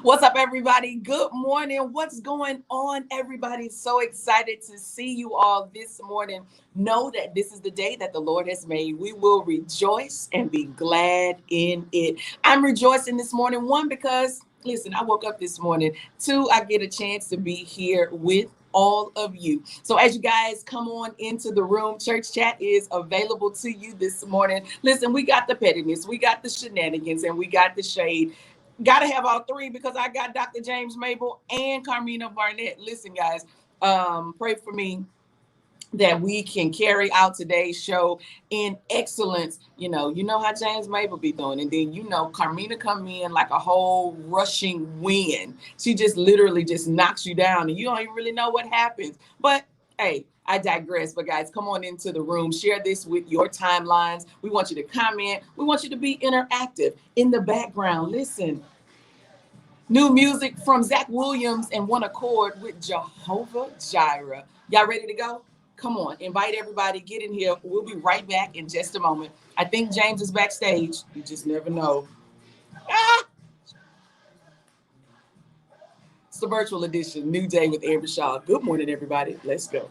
What's up, everybody? Good morning. What's going on, everybody? So excited to see you all this morning. Know that this is the day that the Lord has made. We will rejoice and be glad in it. I'm rejoicing this morning, one, because, listen, I woke up this morning. Two, I get a chance to be here with all of you. So as you guys come on into the room, church chat is available to you this morning. Listen, we got the pettiness, we got the shenanigans, and we got the shade. Got to have all three because I got Dr. James Mable and Carmina Barnett. Listen, guys, pray for me that we can carry out today's show in excellence. You know how James Mable be doing. And then, Carmina come in like a whole rushing wind. She just literally just knocks you down and you don't even really know what happens. But hey, I digress. But guys, come on into the room. Share this with your timelines. We want you to comment. We want you to be interactive in the background. Listen, new music from Zach Williams and One Accord with Jehovah Jireh. Y'all ready to go? Come on, invite everybody, get in here. We'll be right back in just a moment. I think James is backstage. You just never know. It's the virtual edition, New Day with Amber Shaw. Good morning, everybody. Let's go.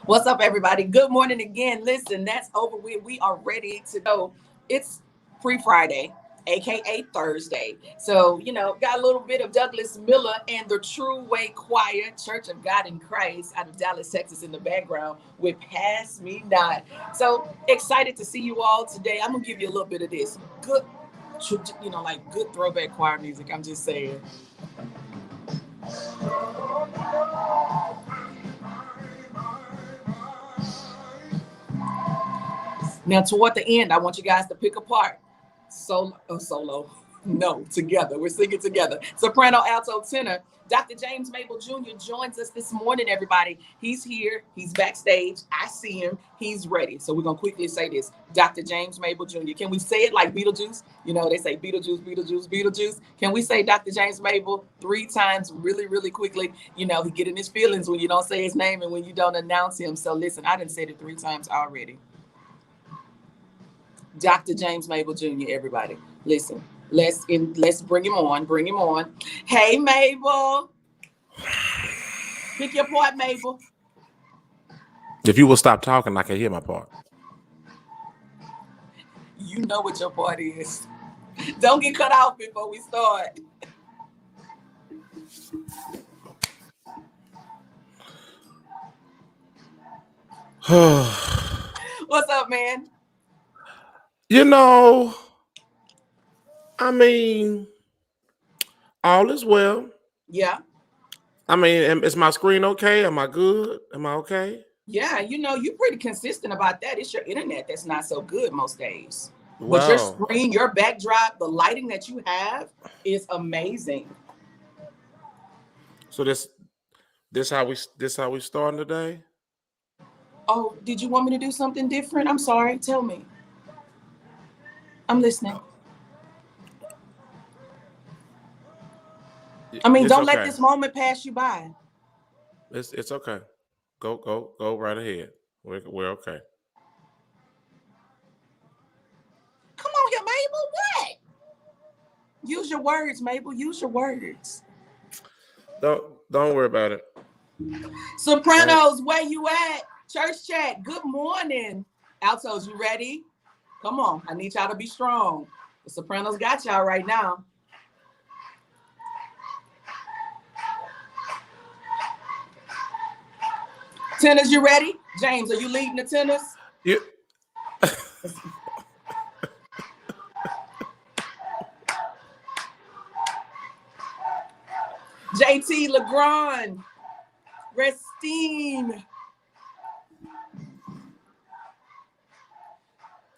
What's up, everybody? Good morning again. Listen, that's over with. We are ready to go. It's pre-Friday, aka Thursday. So, got a little bit of Douglas Miller and the True Way Choir, Church of God in Christ, out of Dallas, Texas, in the background with Pass Me Not. So excited to see you all today. I'm gonna give you a little bit of this good, like good throwback choir music. I'm just saying. Now, toward the end, I want you guys to pick apart solo. No, together. We're singing together. Soprano, alto, tenor. Dr. James Mable Jr. joins us this morning, everybody. He's here. He's backstage. I see him. He's ready. So we're going to quickly say this. Dr. James Mable Jr. Can we say it like Beetlejuice? They say Beetlejuice, Beetlejuice, Beetlejuice. Can we say Dr. James Mable 3 times really, really quickly? He get in his feelings when you don't say his name and when you don't announce him. So listen, I done said it 3 times already. Dr. James Mable Jr., everybody. Listen, let's bring him on. Hey, Mable. Pick your part, Mable. If you will stop talking, I can hear my part. You know what your part is. Don't get cut off before we start. What's up, man? All is well. Yeah. Is my screen okay? Am I good? Am I okay? Yeah, you're pretty consistent about that. It's your internet that's not so good most days. Wow. But your screen, your backdrop, the lighting that you have is amazing. So this how we starting today? Oh, did you want me to do something different? I'm sorry. Tell me. I'm listening. Don't let this moment pass you by. It's okay. Go right ahead. We're okay. Come on here, Mable. What? Use your words, Mable. Use your words. Don't worry about it. Sopranos, where you at? Church chat. Good morning. Altos, you ready? Come on. I need y'all to be strong. The Sopranos got y'all right now. Tenors, you ready? James, are you leading the tenors? Yeah. JT LeGrand, Restine.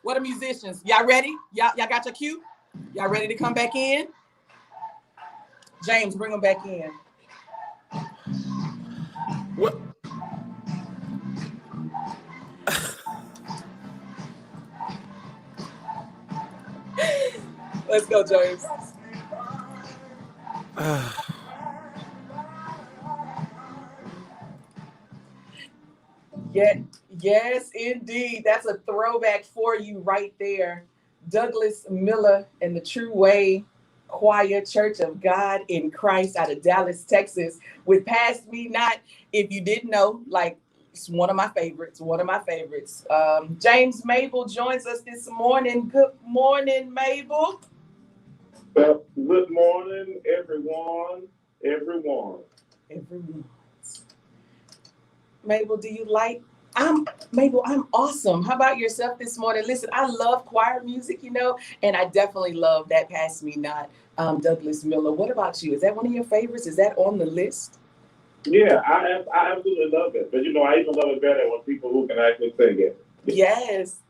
What are musicians? Y'all ready? Y'all got your cue? Y'all ready to come back in? James, bring them back in. What? Let's go, James. Yes, indeed. That's a throwback for you right there. Douglas Miller and the True Way Choir, Church of God in Christ, out of Dallas, Texas, with Pass Me Not. If you didn't know, it's one of my favorites. James Mable joins us this morning. Good morning, Mable. Well, good morning, everyone. Mable, do you like? Mable, I'm awesome. How about yourself this morning? Listen, I love choir music, and I definitely love that Pass Me Not, Douglas Miller. What about you? Is that one of your favorites? Is that on the list? Yeah, I absolutely love it. But I even love it better when people who can actually sing it. Yes.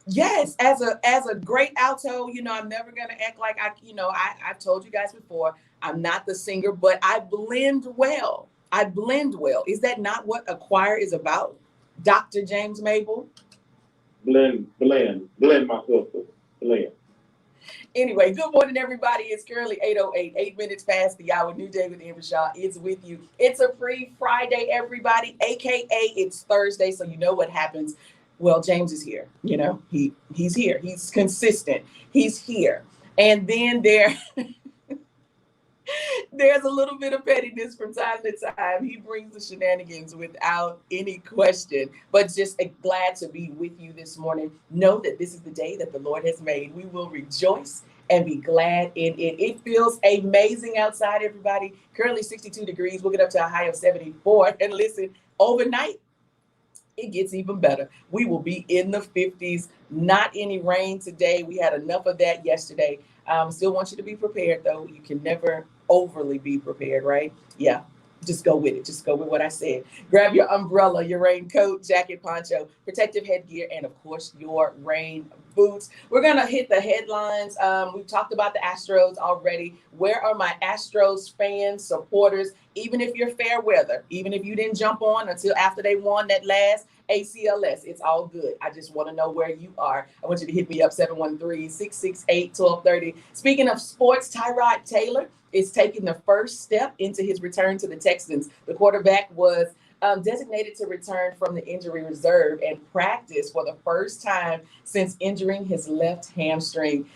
Yes, as a great alto, I'm never gonna act like I've told you guys before, I'm not the singer, but I blend well. Is that not what a choir is about, Dr. James Mable? Blend, my sister. Blend. Anyway, good morning, everybody. It's currently 8:08, 8 minutes past the hour. New Day with Amber Shaw is with you. It's a free Friday, everybody, aka it's Thursday, so you know what happens. Well, James is here. He's here. He's consistent. He's here. And then There's a little bit of pettiness from time to time. He brings the shenanigans without any question, but just glad to be with you this morning. Know that this is the day that the Lord has made. We will rejoice and be glad in it. It feels amazing outside, everybody. Currently 62 degrees. We'll get up to a high of 74. And listen, overnight, it gets even better. We will be in the 50s. Not any rain today. We had enough of that yesterday. Still want you to be prepared, though. You can never overly be prepared, right? Yeah. Just go with it. Just go with what I said. Grab your umbrella, your raincoat, jacket, poncho, protective headgear, and of course, your rain boots. We're going to hit the headlines. We've talked about the Astros already. Where are my Astros fans, supporters? Even if you're fair weather, even if you didn't jump on until after they won that last ACLS, it's all good. I just want to know where you are. I want you to hit me up 713-668-1230. Speaking of sports, Tyrod Taylor is taking the first step into his return to the Texans. The quarterback was designated to return from the injury reserve and practice for the first time since injuring his left hamstring.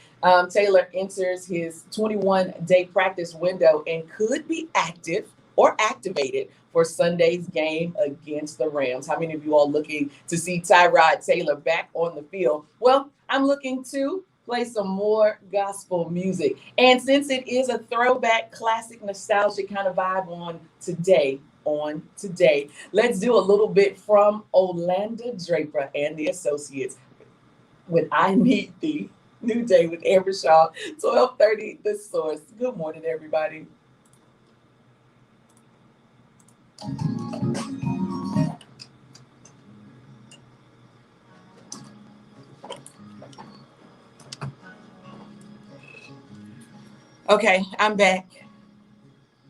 Taylor enters his 21-day practice window and could be active or activated for Sunday's game against the Rams. How many of you all looking to see Tyrod Taylor back on the field? Well, I'm looking to play some more gospel music. And since it is a throwback, classic, nostalgic kind of vibe on today, let's do a little bit from Orlando Draper and the Associates with I Need Thee. New Day with Amber Shaw, 1230 The Source. Good morning, everybody. Okay, I'm back.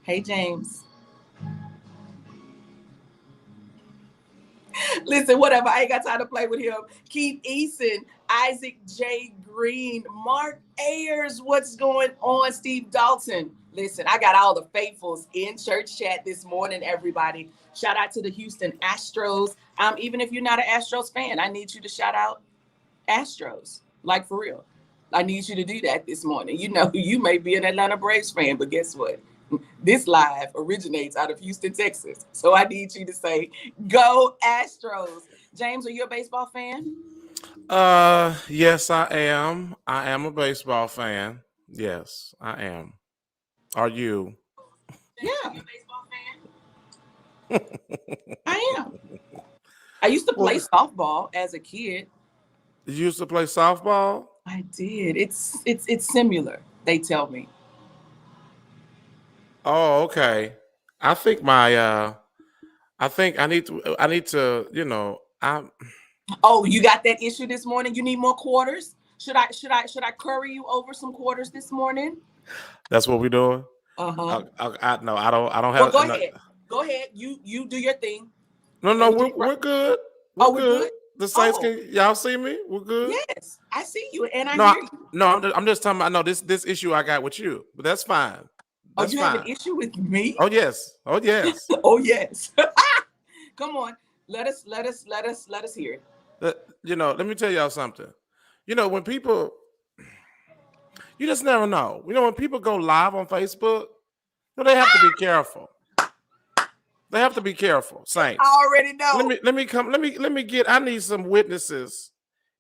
Hey, James. Listen, whatever. I ain't got time to play with him. Keith Eason, Isaac J. Green, Mark Ayers. What's going on? Steve Dalton. Listen, I got all the faithfuls in church chat this morning, everybody. Shout out to the Houston Astros. Even if you're not an Astros fan, I need you to shout out Astros. Like, for real. I need you to do that this morning. You know, you may be an Atlanta Braves fan, but guess what? This live originates out of Houston, Texas. So I need you to say, go Astros. James, are you a baseball fan? Yes, I am. I am a baseball fan. Yes, I am. Are you? Yeah. I am. I used to play softball as a kid. You used to play softball? I did. It's similar, they tell me. Oh, okay. I think I need to, Oh, you got that issue this morning? You need more quarters? Should I curry you over some quarters this morning? That's what we're doing? Uh-huh. No, I don't Well, have. go ahead. Go ahead. You do your thing. No, we're good. We're good. The Saints y'all see me? We're good. Yes, I see you and I hear you. No, I'm just talking about this issue I got with you, but that's fine. That's you fine. have an issue with me? Oh yes. Oh yes. Come on. Let us hear it. Let me tell y'all something. When people, you just never know. When people go live on Facebook, they have to be careful. They have to be careful, Saints. I already know. Let me get. I need some witnesses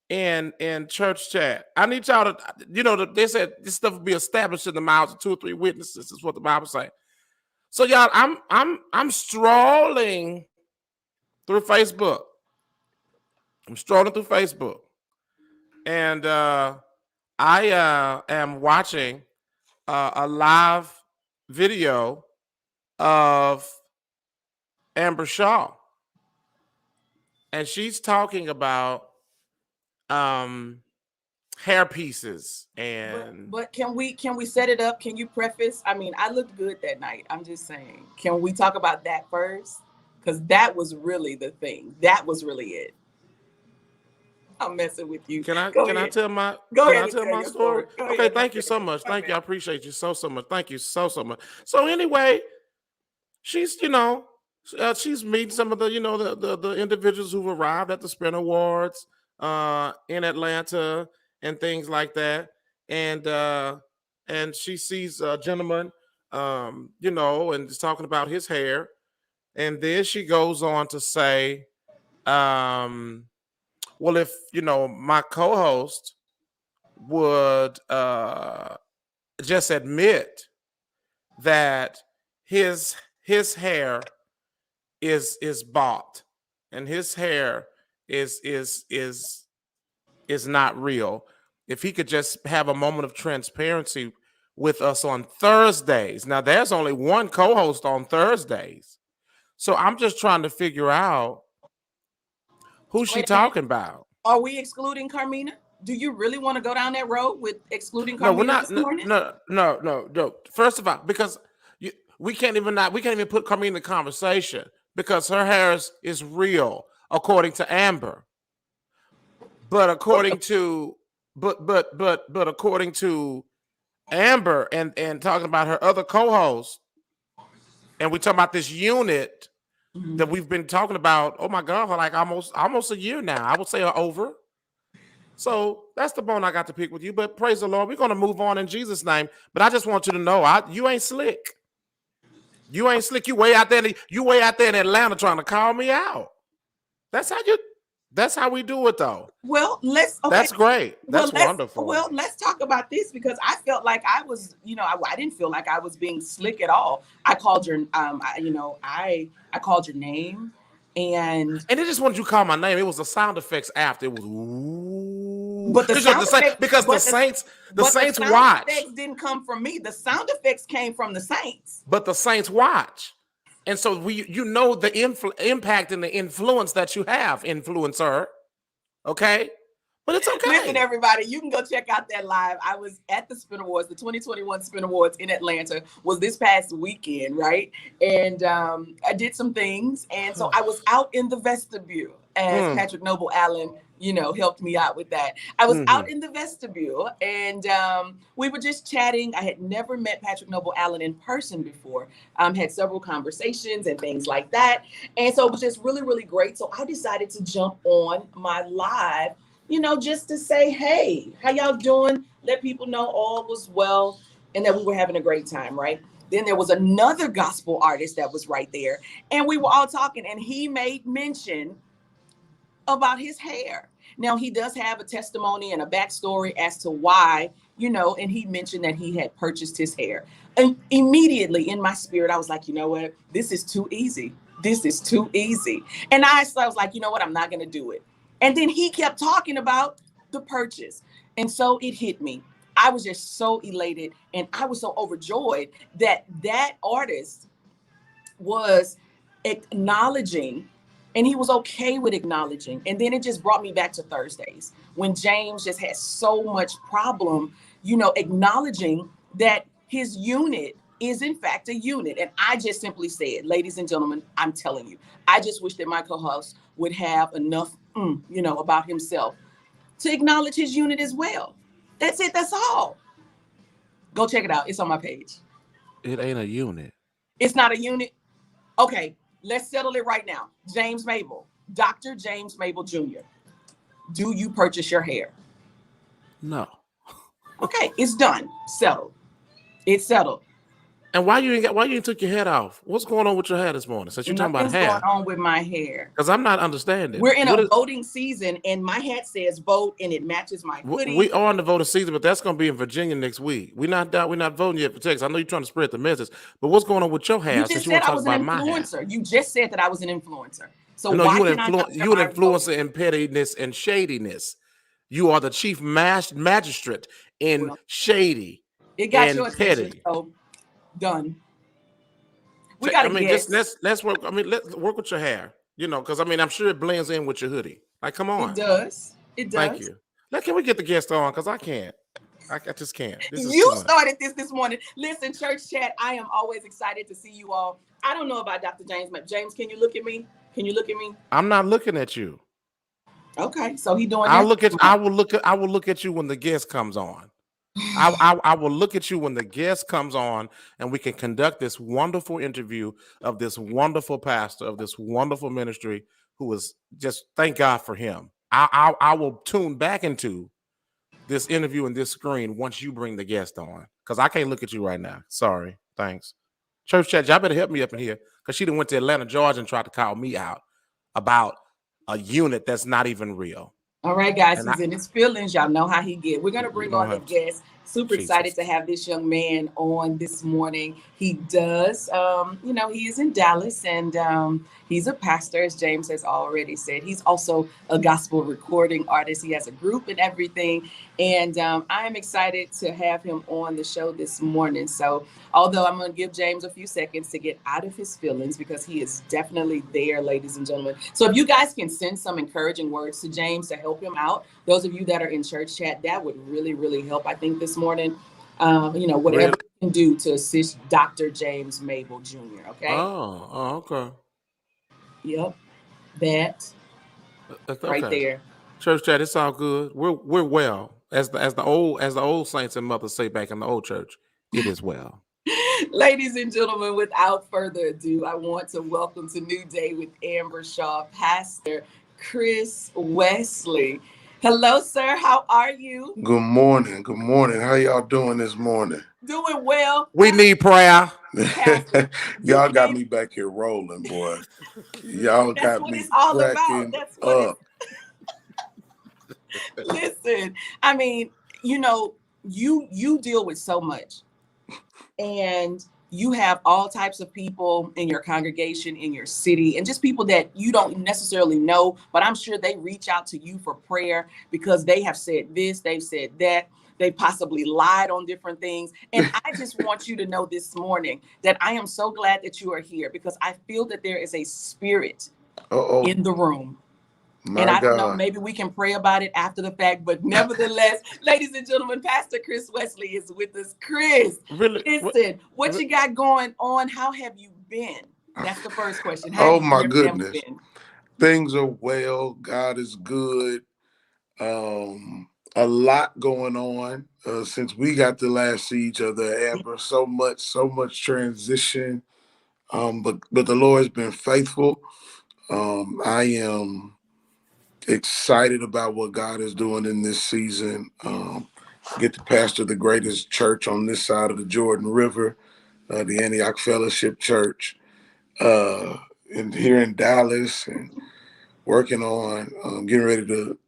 in church chat. I need y'all to, they said this stuff will be established in the mouths of 2 or 3 witnesses. Is what the Bible says. So y'all, I'm strolling through Facebook. And I am watching a live video of Amber Shaw, and she's talking about hair pieces and. But can we set it up? Can you preface? I mean, I looked good that night. I'm just saying. Can we talk about that first? Because that was really the thing. That was really it. I'm messing with you. Can I tell my story? Okay, thank you so much. Thank you. I appreciate you so much. Thank you so much. So anyway, she's she's meeting some of the the individuals who've arrived at the Spin Awards in Atlanta and things like that. And she sees a gentleman you know, and is talking about his hair. And then she goes on to say, well, if, you know, my co-host would just admit that his hair is bought and his hair is not real. If he could just have a moment of transparency with us on Thursdays. Now, there's only one co-host on Thursdays. So I'm just trying to figure out who's she talking about. Are we excluding Carmina? Do you really want to go down that road with excluding Carmina? No, we're not. This morning? No. First of all, because we can't even put Carmina in the conversation because her hair is real according to Amber. But according to according to Amber and talking about her other co-host, and we talking about this unit that we've been talking about, oh my God, for like almost a year now. I would say over. So that's the bone I got to pick with you. But praise the Lord, we're gonna move on in Jesus' name. But I just want you to know, you ain't slick. You ain't slick. You way out there in Atlanta trying to call me out. That's how we do it, though. Well, That's great. That's wonderful. Well, let's talk about this because I felt like I was, I didn't feel like I was being slick at all. I called your, I called your name, and they just wanted you to call my name. It was the sound effects after. It was ooh. But the sound Saints watch. The sound effects didn't come from me. The sound effects came from the Saints. But the Saints watch. And so the impact and the influence that you have, influencer. Okay? But it's okay. Listen, everybody, you can go check out that live. I was at the Spin Awards, the 2021 Spin Awards in Atlanta was this past weekend, right? And I did some things. And so I was out in the vestibule as Patrick Noble Allen, helped me out with that. I was out in the vestibule and we were just chatting. I had never met Patrick Noble Allen in person before. Had several conversations and things like that. And so it was just really, really great. So I decided to jump on my live, just to say, hey, how y'all doing? Let people know all was well and that we were having a great time, right? Then there was another gospel artist that was right there. And we were all talking and he made mention about his hair. Now, he does have a testimony and a backstory as to why, and he mentioned that he had purchased his hair. And immediately in my spirit, I was like, you know what? This is too easy. This is too easy. And I was like, you know what? I'm not going to do it. And then he kept talking about the purchase. And so it hit me. I was just so elated and I was so overjoyed that artist was acknowledging. And he was okay with acknowledging. And then it just brought me back to Thursdays when James just had so much problem, acknowledging that his unit is in fact a unit. And I just simply said, ladies and gentlemen, I'm telling you, I just wish that my co-host would have enough, about himself to acknowledge his unit as well. That's it. That's all. Go check it out. It's on my page. It ain't a unit. It's not a unit. Okay. Let's settle it right now. James Mable, Dr. James Mable Jr. Do you purchase your hair? No. Okay, it's done. Settled. It's settled. And why you ain't took your head off? What's going on with your hair this morning? Since you're talking about hair. What's going on with my hair? Because I'm not understanding. We're in a voting season, and my hat says vote, and it matches my hoodie. We are in the voting season, but that's going to be in Virginia next week. We're not voting yet for Texas. I know you're trying to spread the message, but what's going on with your hair? You just said I was an influencer. You just said that I was an influencer. So you an influencer in pettiness and shadiness. You are the chief magistrate in shady. It got your attention. So done. We got to just let's work. Let's work with your hair. Because I'm sure it blends in with your hoodie. Like, come on. It does. Thank you. Can we get the guest on? Because I can't. I just can't. You started this morning. Listen, church chat. I am always excited to see you all. I don't know about Dr. James, but James, can you look at me? I'm not looking at you. Okay, so he doing. I will look at you when the guest comes on. I will look at you when the guest comes on and we can conduct this wonderful interview of this wonderful pastor of this wonderful ministry who is just, thank God for him. I will tune back into this interview and this screen once you bring the guest on because I can't look at you right now. Sorry. Thanks. Church chat, y'all better help me up in here because she done went to Atlanta, Georgia and tried to call me out about a unit that's not even real. All right, guys, he's in his feelings. Y'all know how he get. We're going to bring on the guest. Super excited to have this young man on this morning. He does, he is in Dallas, and he's a pastor, as James has already said. He's also a gospel recording artist. He has a group and everything, and I am excited to have him on the show this morning. So, although I'm going to give James a few seconds to get out of his feelings because he is definitely there, ladies and gentlemen. So if you guys can send some encouraging words to James to help him out, those of you that are in church chat, that would really, really help, I think, this morning. Whatever you can do to assist Dr. James Mable Jr., okay? Oh, okay. Yep. That's right okay. there. Church chat, it's all good. We're well. As the old saints and mothers say back in the old church, it is well. Ladies and gentlemen, without further ado, I want to welcome to New Day with Amber Shaw, Pastor Chris Wesley. Hello, sir. How are you? Good morning. Good morning. How y'all doing this morning? Doing well. We need prayer. Y'all got me back here rolling, boy. Y'all got me cracking up. Listen, I mean, you deal with so much, and you have all types of people in your congregation, in your city, and just people that you don't necessarily know, but I'm sure they reach out to you for prayer because they have said this, they've said that, they possibly lied on different things. And I just want you to know this morning that I am so glad that you are here because I feel that there is a spirit in the room. And I don't know, maybe we can pray about it after the fact, but nevertheless, ladies and gentlemen, Pastor Chris Wesley is with us. Chris, listen, what you got going on? How have you been? That's the first question. Oh my goodness. Things are well. God is good. A lot going on since we got to last see each other, Amber. So much transition. But the Lord's been faithful. I am excited about what God is doing in this season. Get to pastor the greatest church on this side of the Jordan River, the Antioch Fellowship Church, and here in Dallas, and working on getting ready to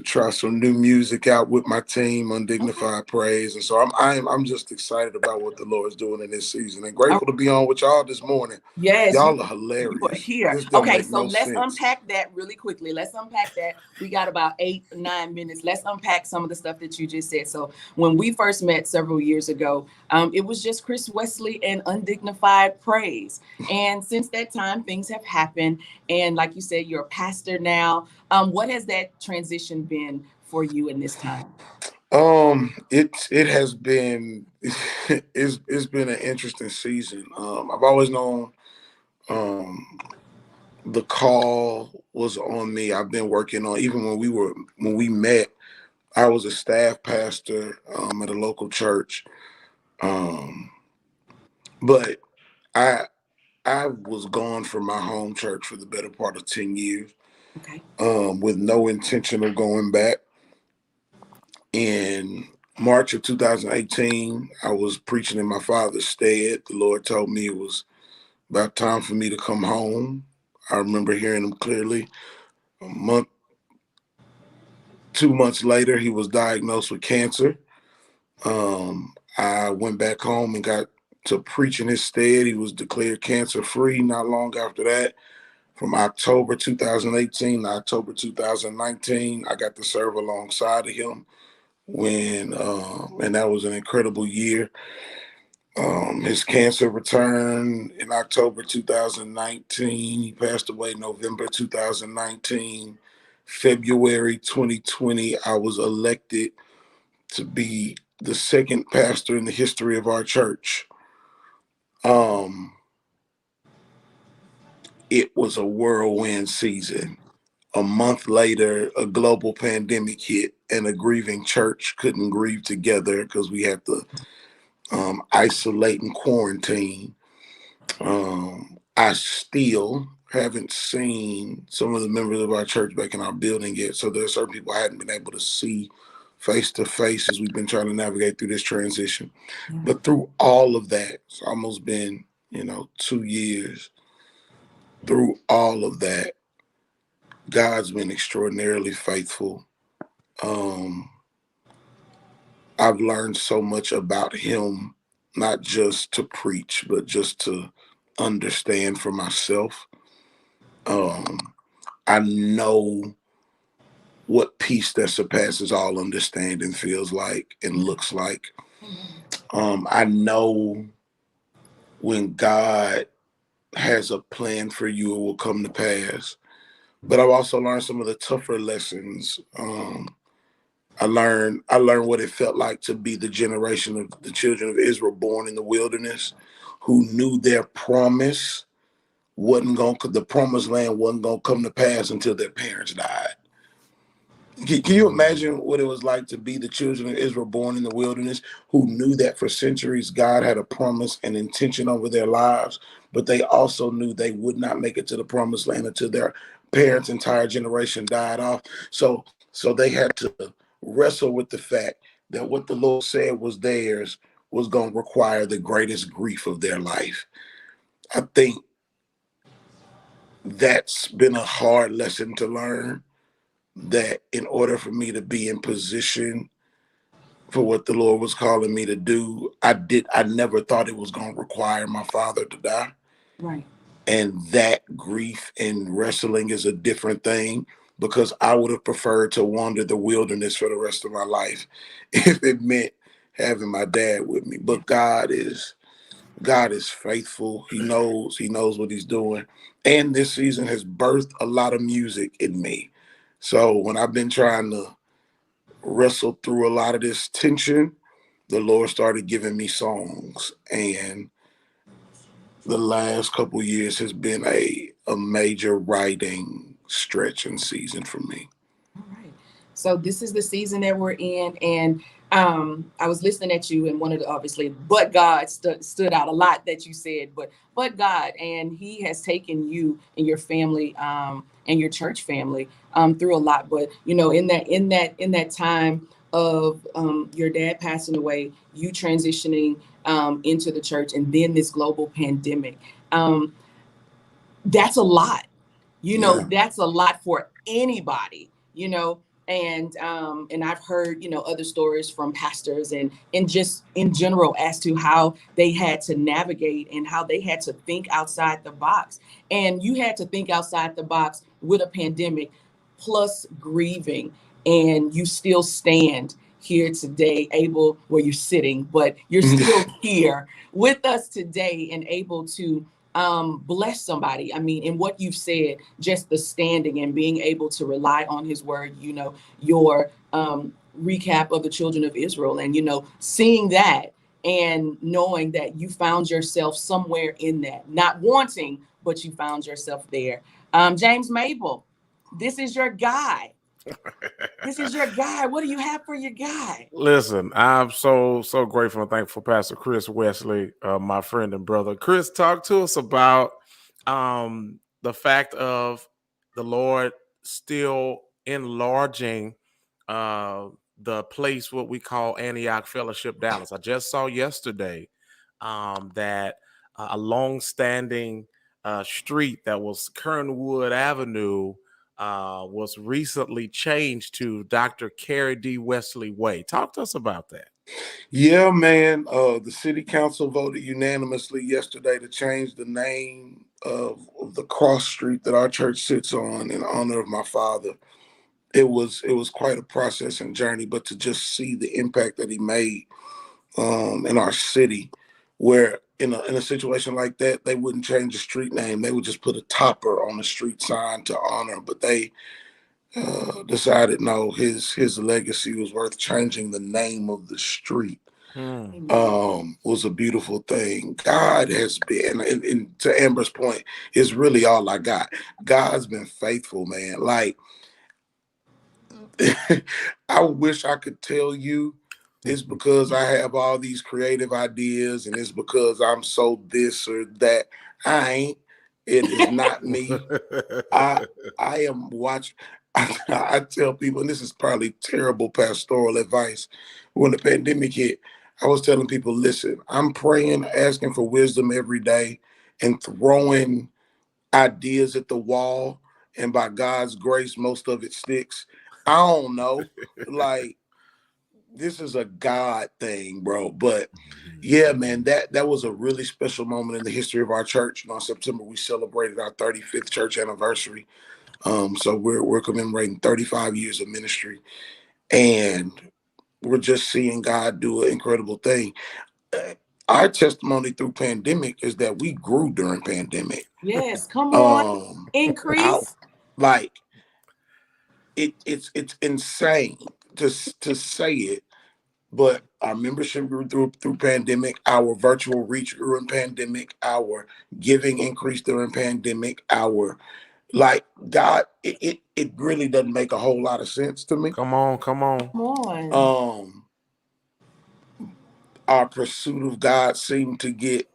try some new music out with my team, Undignified Praise. And so I'm just excited about what the Lord is doing in this season and grateful to be on with y'all this morning. Yes. Y'all are hilarious. You are here. Okay, so let's unpack that really quickly. Let's unpack that. We got about 8-9 minutes. Let's unpack some of the stuff that you just said. So when we first met several years ago, it was just Chris Wesley and Undignified Praise. And since that time, things have happened. And like you said, you're a pastor now. What has that transition been for you in this time? It has been it's been an interesting season. I've always known the call was on me. I've been working on, even when we met, I was a staff pastor at a local church. But I was gone from my home church for the better part of 10 years. Okay. With no intention of going back. In March of 2018, I was preaching in my father's stead. The Lord told me it was about time for me to come home. I remember hearing him clearly. 2 months later, he was diagnosed with cancer. I went back home and got to preach in his stead. He was declared cancer-free not long after that. From October 2018 to October 2019, I got to serve alongside of him and that was an incredible year. His cancer returned in October 2019. He passed away November 2019. February 2020, I was elected to be the second pastor in the history of our church. It was a whirlwind season. A month later, a global pandemic hit, and a grieving church couldn't grieve together because we had to isolate and quarantine. I still haven't seen some of the members of our church back in our building yet. So there are certain people I hadn't been able to see face to face as we've been trying to navigate through this transition. But through all of that, it's almost been, 2 years. Through all of that, God's been extraordinarily faithful. I've learned so much about him, not just to preach, but just to understand for myself. I know what peace that surpasses all understanding feels like and looks like. I know when God has a plan for you, it will come to pass. But I've also learned some of the tougher lessons. I learned what it felt like to be the generation of the children of Israel born in the wilderness, who knew their promise the promised land wasn't gonna come to pass until their parents died. Can you imagine what it was like to be the children of Israel born in the wilderness, who knew that for centuries God had a promise and intention over their lives, but they also knew they would not make it to the promised land until their parents' entire generation died off. So they had to wrestle with the fact that what the Lord said was theirs was going to require the greatest grief of their life. I think that's been a hard lesson to learn, that in order for me to be in position for what the Lord was calling me to do, I never thought it was going to require my father to die. Right. And that grief and wrestling is a different thing, because I would have preferred to wander the wilderness for the rest of my life if it meant having my dad with me. But God is faithful. He knows what he's doing. And this season has birthed a lot of music in me. So when I've been trying to wrestle through a lot of this tension, the Lord started giving me songs. And the last couple of years has been a major writing stretch and season for me. All right. So this is the season that we're in, and I was listening at you, and one of the, obviously, but God stood out a lot that you said, but God, and He has taken you and your family and your church family through a lot. But in that time of your dad passing away, you transitioning into the church, and then this global pandemic, that's a lot. That's a lot for anybody. And I've heard other stories from pastors and just in general as to how they had to navigate and how they had to think outside the box. And you had to think outside the box with a pandemic plus grieving, and you still stand here today, you're sitting, but you're still here with us today and able to bless somebody. I mean, in what you've said, just the standing and being able to rely on his word, your recap of the children of Israel, and seeing that and knowing that you found yourself somewhere in that, not wanting, but you found yourself there. James Mable, this is your guy. This is your guy. What do you have for your guy? Listen, I'm so grateful and thankful for Pastor Chris Wesley, my friend and brother. Chris, talk to us about the fact of the Lord still enlarging the place, what we call Antioch Fellowship Dallas. I just saw yesterday that a long-standing street that was Kernwood Avenue was recently changed to Dr. Carrie D. Wesley Way. Talk to us about that. Yeah, man. The city council voted unanimously yesterday to change the name of the cross street that our church sits on in honor of my father. It was quite a process and journey, but to just see the impact that he made in our city, where in a situation like that, they wouldn't change the street name. They would just put a topper on the street sign to honor, but they decided no, his legacy was worth changing the name of the street. Was a beautiful thing. God has been, and to Amber's point, it's really all I got. God's been faithful, man. Like, I wish I could tell you it's because I have all these creative ideas and it's because I'm so this or that. I ain't. It is not me. I am watching. I tell people, and this is probably terrible pastoral advice, when the pandemic hit, I was telling people, listen, I'm praying, asking for wisdom every day and throwing ideas at the wall. And by God's grace, most of it sticks. I don't know. Like, this is a God thing, bro. But yeah, man, that was a really special moment in the history of our church. In September, we celebrated our 35th church anniversary. So we're commemorating 35 years of ministry, and we're just seeing God do an incredible thing. Our testimony through pandemic is that we grew during pandemic. Yes, come on, increase. Like it's insane to say it, but our membership grew through pandemic. Our virtual reach grew in pandemic. Our giving increased during pandemic. Our like God, it really doesn't make a whole lot of sense to me. Come on. Our pursuit of God seemed to get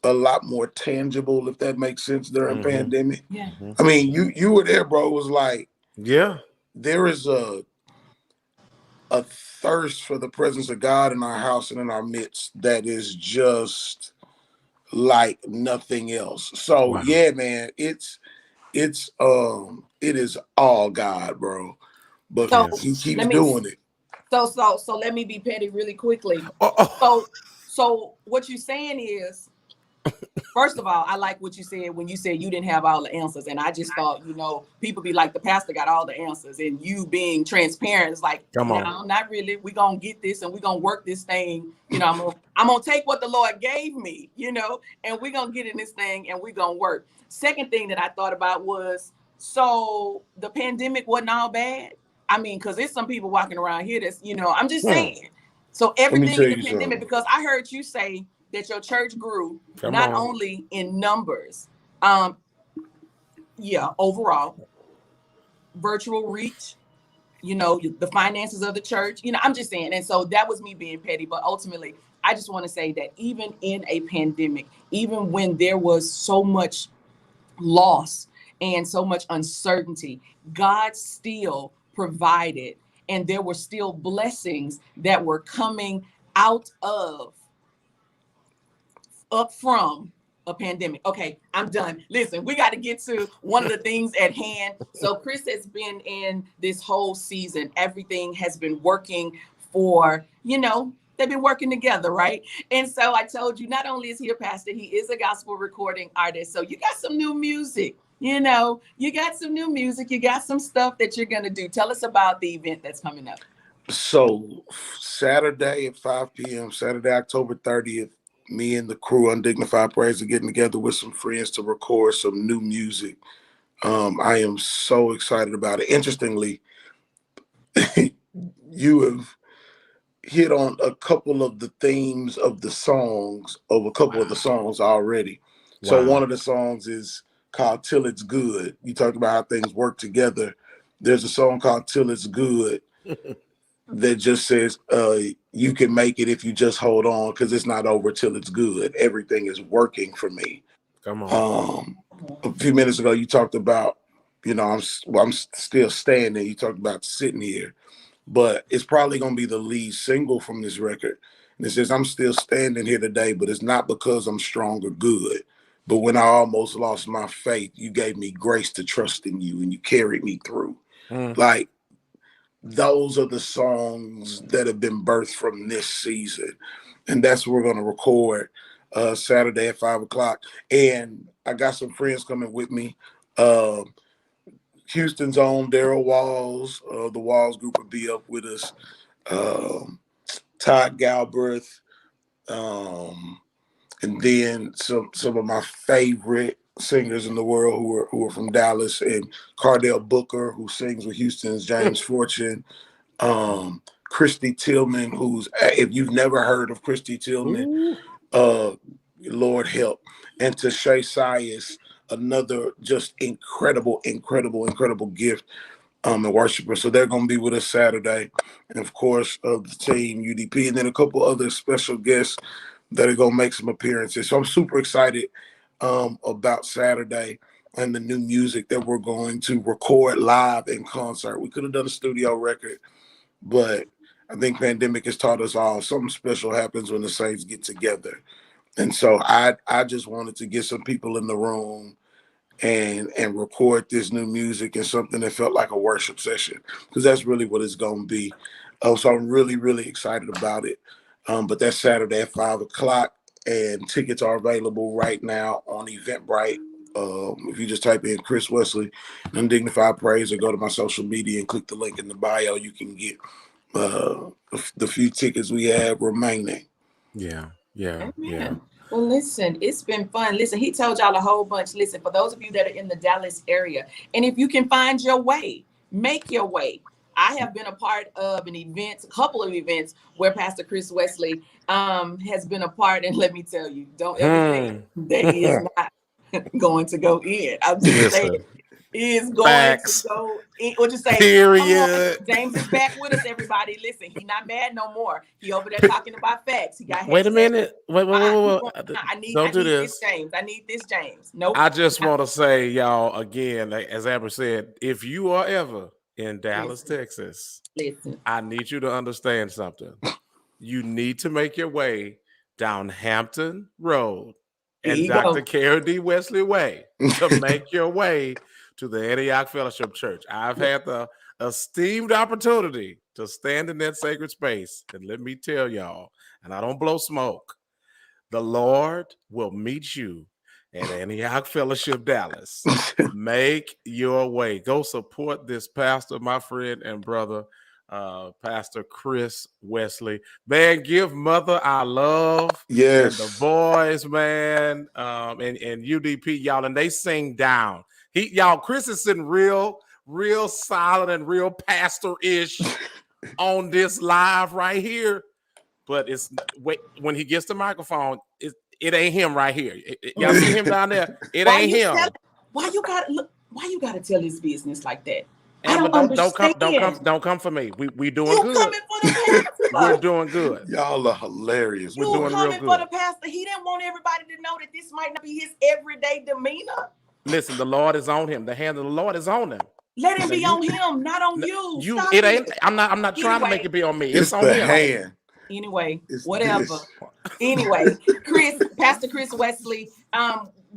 a lot more tangible, if that makes sense, during pandemic. Yeah. I mean, you were there, bro. It was like, yeah, there is a thirst for the presence of God in our house and in our midst that is just like nothing else. So wow. yeah, man, it is all God, bro. But So he keeps doing it. So let me be petty really quickly. So what you're saying is, first of all, I like what you said when you said you didn't have all the answers. And I just thought, people be like, the pastor got all the answers, and you being transparent is like, no, not really. We're going to get this and we're going to work this thing. I'm going to take what the Lord gave me, and we're going to get in this thing and we're going to work. Second thing that I thought about was, so the pandemic wasn't all bad. I mean, because there's some people walking around here that's, I'm just saying. So everything in the pandemic, because I heard you say that your church grew not only in numbers, overall, virtual reach, the finances of the church, I'm just saying. And so that was me being petty, but ultimately, I just want to say that even in a pandemic, even when there was so much loss and so much uncertainty, God still provided, and there were still blessings that were coming out of up from a pandemic. Okay, I'm done. Listen, we got to get to one of the things at hand. So Chris has been in this whole season. Everything has been working for, they've been working together, right? And so I told you, not only is he a pastor, he is a gospel recording artist. So you got some new music. You got some new music. You got some stuff that you're going to do. Tell us about the event that's coming up. So Saturday at 5 p.m., Saturday, October 30th, me and the crew, Undignified Praise, are getting together with some friends to record some new music. I am so excited about it. Interestingly, you have hit on a couple of the themes of the songs, of a couple of the songs already. So one of the songs is called Till It's Good. You talk about how things work together. There's a song called Till It's Good that just says, you can make it if you just hold on, because it's not over till it's good. Everything is working for me. Come on. A few minutes ago, you talked about, I'm still standing. You talked about sitting here, but it's probably going to be the lead single from this record. And it says, I'm still standing here today, but it's not because I'm strong or good. But when I almost lost my faith, you gave me grace to trust in you, and you carried me through. Like, those are the songs that have been birthed from this season. And that's what we're going to record Saturday at 5:00. And I got some friends coming with me. Houston's own Daryl Walls, the Walls group will be up with us. Todd Galbraith, and then some of my favorite singers in the world who are from Dallas, and Cardell Booker, who sings with Houston's James Fortune. Christy Tillman, who's, if you've never heard of Christy Tillman, Lord help. And Tashay Sias, another just incredible gift and worshiper. So they're going to be with us Saturday. And of course, the team, UDP, and then a couple other special guests that are going to make some appearances. So I'm super excited about Saturday. and the new music that we're going to record live in concert. We could have done a studio record, but I think pandemic has taught us all something special happens when the saints get together. And so I just wanted to get some people in the room and record this new music and something that felt like a worship session, because that's really what it's going to be. So I'm really, really excited about it. But that's Saturday at 5:00, and tickets are available right now on Eventbrite. If you just type in Chris Wesley, Undignified Praise, or go to my social media and click the link in the bio, you can get the few tickets we have remaining. Yeah. Well, listen, it's been fun. Listen, he told y'all a whole bunch. Listen, for those of you that are in the Dallas area, and if you can find your way, make your way. I have been a part of a couple of events where Pastor Chris Wesley has been a part, and let me tell you, don't ever think that he is not going to go in. I'm just saying, he is going to go in. What you say? Period. James is back with us, everybody. Listen, he not mad no more. He over there talking about facts. He got. Wait a minute. Wait. I need this, James. I need this, James. Nope. I just want to say, y'all, again, as Amber said, if you are ever in Dallas, Texas, I need you to understand something. You need to make your way down Hampton Road and Dr. Karen D. Wesley Way to make your way to the Antioch Fellowship Church. I've had the esteemed opportunity to stand in that sacred space, and let me tell y'all, and I don't blow smoke, the Lord will meet you at Antioch Fellowship Dallas. Make your way. Go support this pastor, my friend and brother, Pastor Chris Wesley. Man, give mother our love. Yes. And the boys, man, and UDP, y'all, and they sing down. Chris is sitting real solid and real pastor-ish on this live right here. But when he gets the microphone, it ain't him right here. Y'all see him down there? It ain't him. Why you gotta tell his business like that? Amber, don't come for me. We doing good. Coming for the pastor. We're doing good. Y'all are hilarious. We're doing coming for the pastor. He didn't want everybody to know that this might not be his everyday demeanor. Listen, the Lord is on him. The hand of the Lord is on him. Let him be on him, not on you. It ain't. I'm not trying to make it be on me. It's on the hand. Anyway, whatever. Anyway, Pastor Chris Wesley,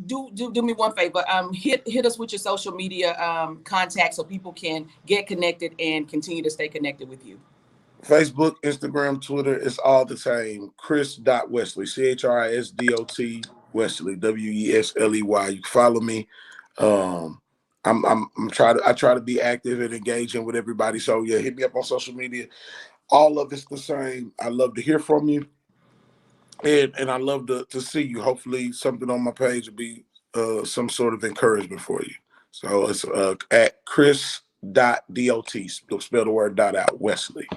do me one favor. Hit us with your social media contacts so people can get connected and continue to stay connected with you. Facebook, Instagram, Twitter, it's all the same. Chris.Wesley, CHRISDOT Wesley, WESLEY. You can follow me. I try to be active and engaging with everybody. So yeah, hit me up on social media. All of it's the same. I love to hear from you. And I love to see you. Hopefully something on my page will be some sort of encouragement for you. So it's at Chris.DOT, spell the word dot out, Wesley.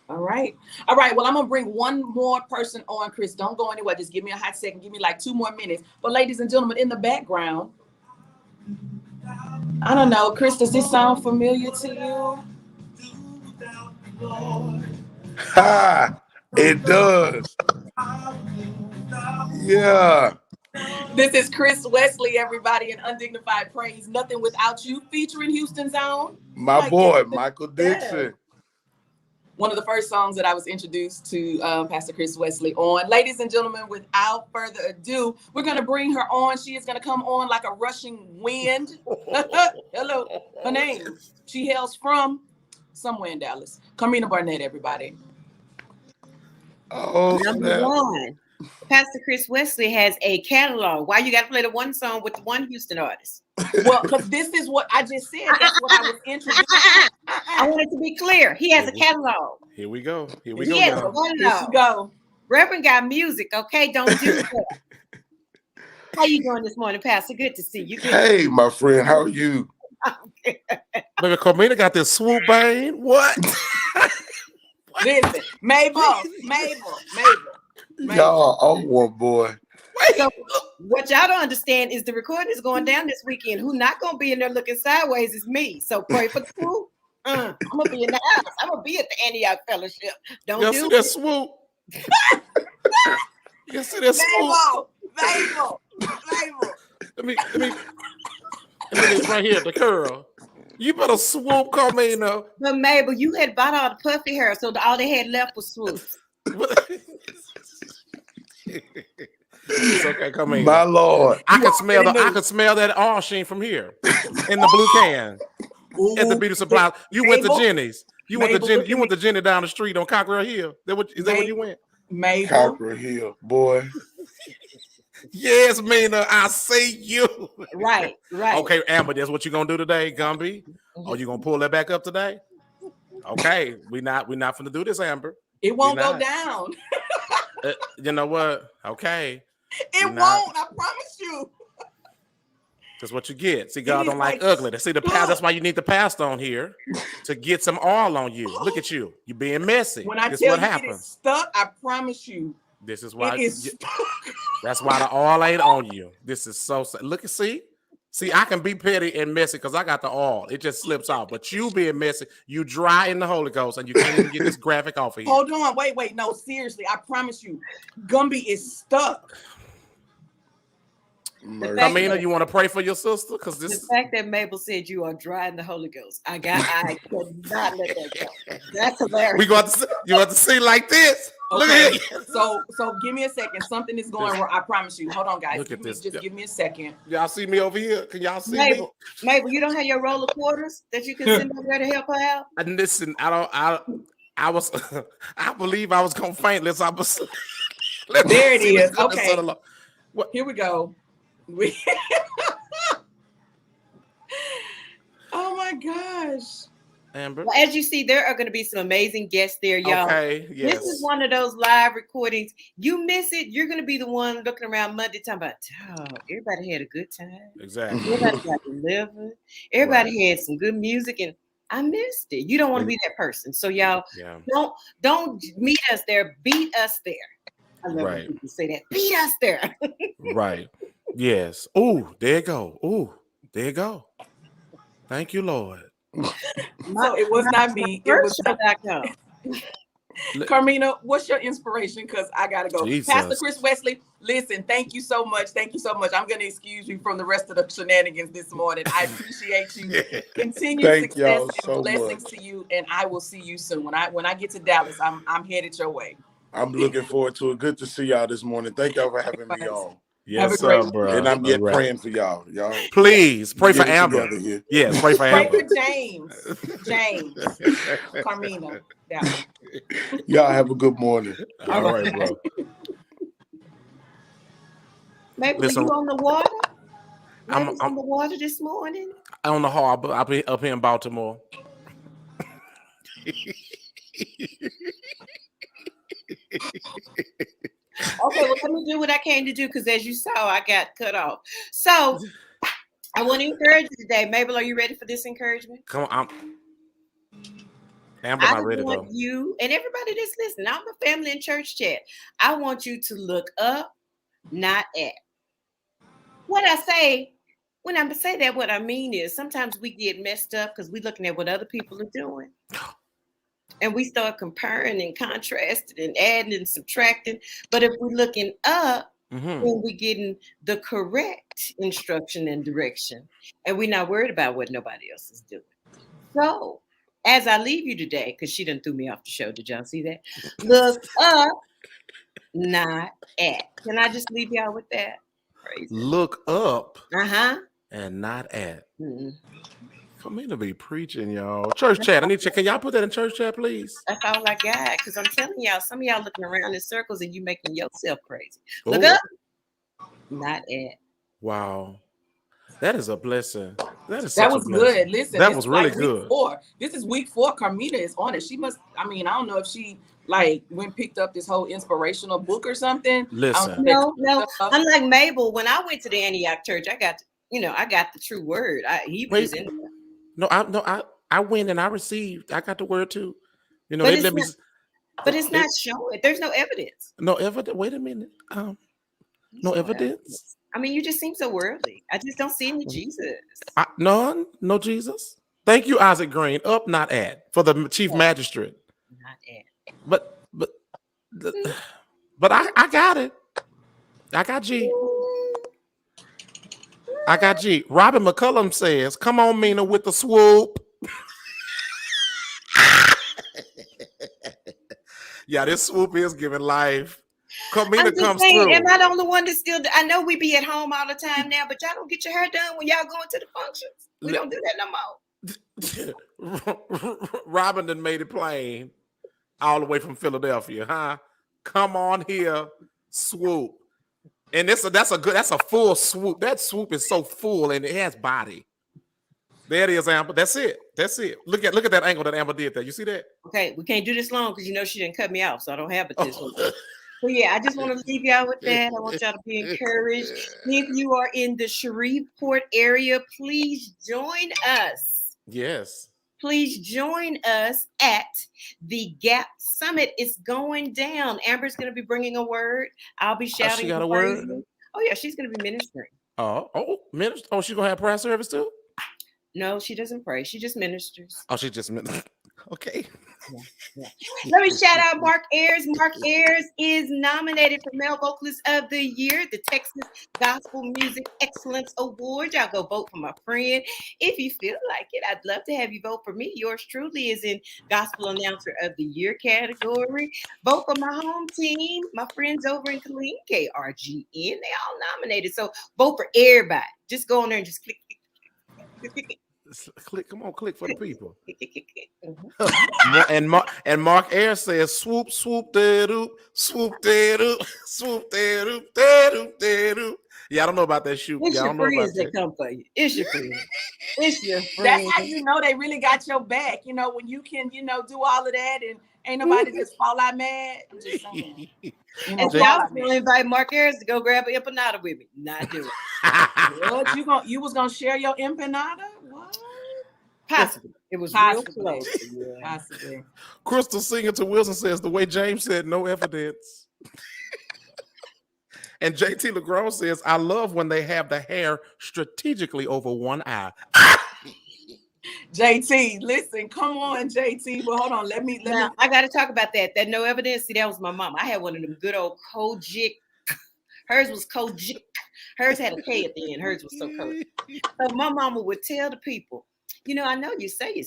All right. Well, I'm going to bring one more person on, Chris. Don't go anywhere. Just give me a hot second. Give me like 2 more minutes. But ladies and gentlemen, in the background, I don't know, Chris, does this sound familiar to you? Ha! It does. Yeah. This is Chris Wesley, everybody, in Undignified Praise. Nothing Without You, featuring Houston's own. My boy, Michael Dixon. One of the first songs that I was introduced to Pastor Chris Wesley on. Ladies and gentlemen, without further ado, we're going to bring her on. She is going to come on like a rushing wind. Hello. Her name, she hails from somewhere in Dallas. Carmina Barnett, everybody. Oh, number one. Pastor Chris Wesley has a catalog. Why you got to play the one song with the one Houston artist? Well, because this is what I just said. That's what I was introducing. I want it to be clear. He has a catalog. Here we go. Here we go. Reverend got music. Okay, don't do that. How you doing this morning, Pastor? Good to see you. Hey, my friend. How are you? Baby, Carmina got this swoop bang. What? Listen, Mable. Y'all, oh, one boy. So what y'all don't understand is the recording is going down this weekend. Who not going to be in there looking sideways is me. So pray for the swoop. I'm going to be in the house. I'm going to be at the Antioch Fellowship. Don't you do see that swoop? You see that swoop? Mable. Let me. Look at this right here, the curl. You better swoop, Carmina. But Mabel, you had bought all the puffy hair, so all they had left was swoops. It's okay, Carmina. My Lord. I can smell that all sheen from here in the blue can. Ooh, At the beauty supply. You went to Jenny's. You went to Jenny down the street on Cockrell Hill. Is that where you went? Mable. Cockrell Hill, boy. Yes, Mina, I see you. Right. Okay, Amber, that's what you gonna do today, Gumby. Oh, you gonna pull that back up today? Okay, we're not gonna do this, Amber. It won't go down. You know what? Okay. It won't, I promise you. That's what you get. See, God don't like ugly. See the past. That's why you need the pastor on here to get some oil on you. Look at you. You're being messy. When I this tell what you happens. it is stuck, I promise you. This is why it is stuck. That's why the oil ain't on you. This is so look and see. See, I can be petty and messy because I got the oil. It just slips off. But you being messy, you dry in the Holy Ghost, and you can't even get this graphic off of you. Hold on, wait. No, seriously, I promise you, Gumby is stuck. Carmina, you want to pray for your sister? Because the fact that Mabel said you are dry in the Holy Ghost, I could not let that go. That's hilarious. You have to see like this. Okay. Look at it. So give me a second. Something is going wrong. I promise you. Hold on, guys. Look at this. Give me a second. Y'all see me over here? Can y'all see me? Mabel, you don't have your roll of quarters that you can send over there to help her out? And listen, I believe I was gonna faint. There it is. Okay. Here we go. Oh my gosh. Amber. Well, as you see, there are going to be some amazing guests there, y'all. Okay, yes. This is one of those live recordings. You miss it, you're going to be the one looking around Monday talking about, oh, everybody had a good time. Exactly. Everybody got delivered. Everybody had some good music, and I missed it. You don't want to be that person. So y'all, don't meet us there. Beat us there. I love when people say that. Beat us there. Right. Yes. Oh, there you go. Oh, there you go. Thank you, Lord. So it was not me. It was Carmina, what's your inspiration? Because I gotta go. Jesus. Pastor Chris Wesley, listen, thank you so much. Thank you so much. I'm gonna excuse you from the rest of the shenanigans this morning. I appreciate you. Continued success and blessings to you, and I will see you soon. When I get to Dallas, I'm headed your way. I'm looking forward to it. Good to see y'all this morning. Thank y'all for having me on. Yes, sir, bro. And I'm yet praying for y'all. Y'all please pray for Amber. Yes, pray for Amber. Pray for James. Carmina. Y'all have a good morning. All right, bro. Maybe you on the water? I'm on the water this morning. On the harbor. I'll be up here in Baltimore. Okay, well, let me do what I came to do because as you saw, I got cut off. So I want to encourage you today. Mabel, are you ready for this encouragement? Come on. Amber, not ready though. You and everybody that's listening, I'm a family and church chat. I want you to look up, not at. What I say, when I say that, what I mean is sometimes we get messed up because we're looking at what other people are doing. And we start comparing and contrasting and adding and subtracting. But if we're looking up, then we're getting the correct instruction and direction. And we're not worried about what nobody else is doing. So as I leave you today, because she done threw me off the show. Did y'all see that? Look up, not at. Can I just leave y'all with that? Crazy. Look up and not at. Come in to be preaching, y'all. Church chat. I need to. Can y'all put that in church chat, please? That's all I got. Because I'm telling y'all, some of y'all looking around in circles and you making yourself crazy. Look up, not at. Wow, that is a blessing. That was good. Listen, that was really good. This is week 4. Carmina is on it. She must. I mean, I don't know if she went picked up this whole inspirational book or something. Listen, no. Unlike Mabel, when I went to the Antioch church, I got the true word. Hebrews in there. I went and I received. I got the word too. But it's not showing. There's no evidence. No evidence. Wait a minute. No evidence. I mean, you just seem so worldly. I just don't see any Jesus. No Jesus. Thank you, Isaac Green. Up, not at, for the chief magistrate. Not at. But I got it. I got G. I got G. Robin McCullum says, "Come on, Mina, with the swoop." Yeah, this swoop is giving life. Carmina comes through. Am I the only one that still? I know we be at home all the time now, but y'all don't get your hair done when y'all going to the functions. We don't do that no more. Robin done made it plain all the way from Philadelphia, huh? Come on here, swoop. And that's a full swoop. That swoop is so full and it has body. There it is, Amber. That's it. Look at that angle that Amber did there. You see that? Okay, we can't do this long because you know she didn't cut me off, so I don't have it this one. So yeah, I just want to leave y'all with that. I want y'all to be encouraged. If you are in the Shreveport area, please join us. Yes. Please join us at the Gap Summit. It's going down. Amber's going to be bringing a word. I'll be shouting. She got a word? Oh yeah, she's going to be ministering. Minister. Oh, she's going to have prayer service too? No, she doesn't pray. She just ministers. Oh, she just okay. Yeah. Let me shout out Mark Ayers. Mark Ayers is nominated for Male Vocalist of the Year, the Texas Gospel Music Excellence Award. Y'all go vote for my friend. If you feel like it, I'd love to have you vote for me. Yours truly is in Gospel Announcer of the Year category. Vote for my home team, my friends over in Killeen, KRGN. They all nominated. So vote for everybody. Just go on there and just click. Come on, click for the people. and Mark Air says, "Swoop, swoop, da-doop, swoop, da-doop, swoop, da-doop, da-doop, da-doop." Yeah, I don't know about that shoot. It's yeah, your friends that come for you. It's your friends. It's your friends. That's how you know they really got your back. You know, when you can, do all of that and ain't nobody just fall out mad. I'm just saying. And so I was going to invite Mark Harris to go grab an empanada with me. Not do it. What? You was gonna share your empanada? What? Possibly. It was Possibly. real close. Yeah. Possibly. Crystal Singer to Wilson says, "The way James said, no evidence." And JT LeGros says, "I love when they have the hair strategically over one eye." JT, listen, come on, JT. Well, hold on. Let me. I got to talk about that. That no evidence. See, that was my mom. I had one of them good old Kojic. Hers was Kojic. Hers had a K at the end. Hers was so Kojic. So my mama would tell the people, I know you say,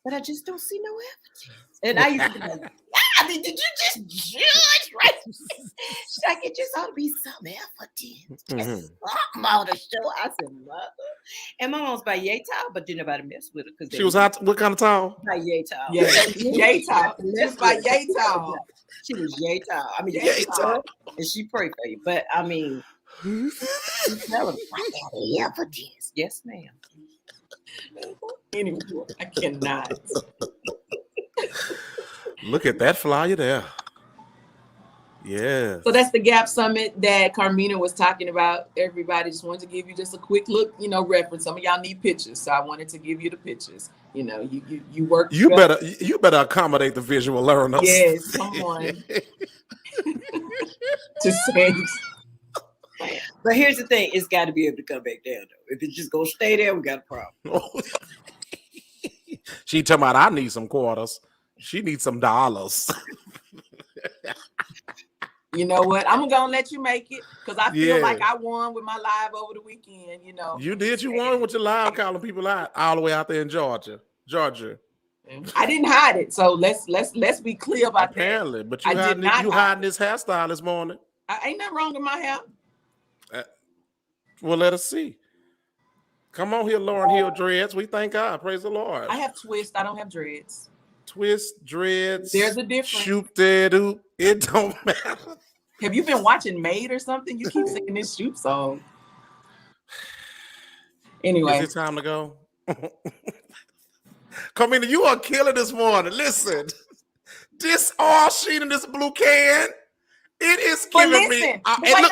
but I just don't see no evidence. And I used to be like, did you just judge? Right? She's like, it just ought to be some evidence. Just something on the show. I said, mother. And my mom was by yay tall, but didn't nobody mess with her because she was hot. What kind of tall? By yay tall. Yeah, yay tall. Just by yay tall. She was yay tall. I mean, yay tall. And she prayed for you. But I mean, tell her, I got the evidence. Yes, ma'am. Anyway, I cannot. Look at that flyer there. Yeah. So that's the Gap Summit that Carmina was talking about. Everybody, just wanted to give you just a quick look, reference. Some of y'all need pictures, so I wanted to give you the pictures. You work. You better accommodate the visual learners. Yes, come on. Just saying. But here's the thing: it's got to be able to come back down. Though, if it's just gonna stay there, we got a problem. She talking about, I need some quarters. She needs some dollars. You know what? I'm gonna let you make it because I feel like I won with my live over the weekend. You did. You won with your live, calling people out all the way out there in Georgia. I didn't hide it, so let's be clear about Apparently, that. But you hiding this hairstyle this morning. Ain't nothing wrong with my hair. Well, let us see. Come on here, Lauren Hill dreads. We thank God. Praise the Lord. I have twists. I don't have dreads. Twist, dreads. There's a difference. Shoot, dead. It don't matter. Have you been watching Made or something? You keep singing this shoot song. Anyway. Is it time to go? Carmina, you are killing this morning. Listen. This all sheet in this blue can. It is giving me.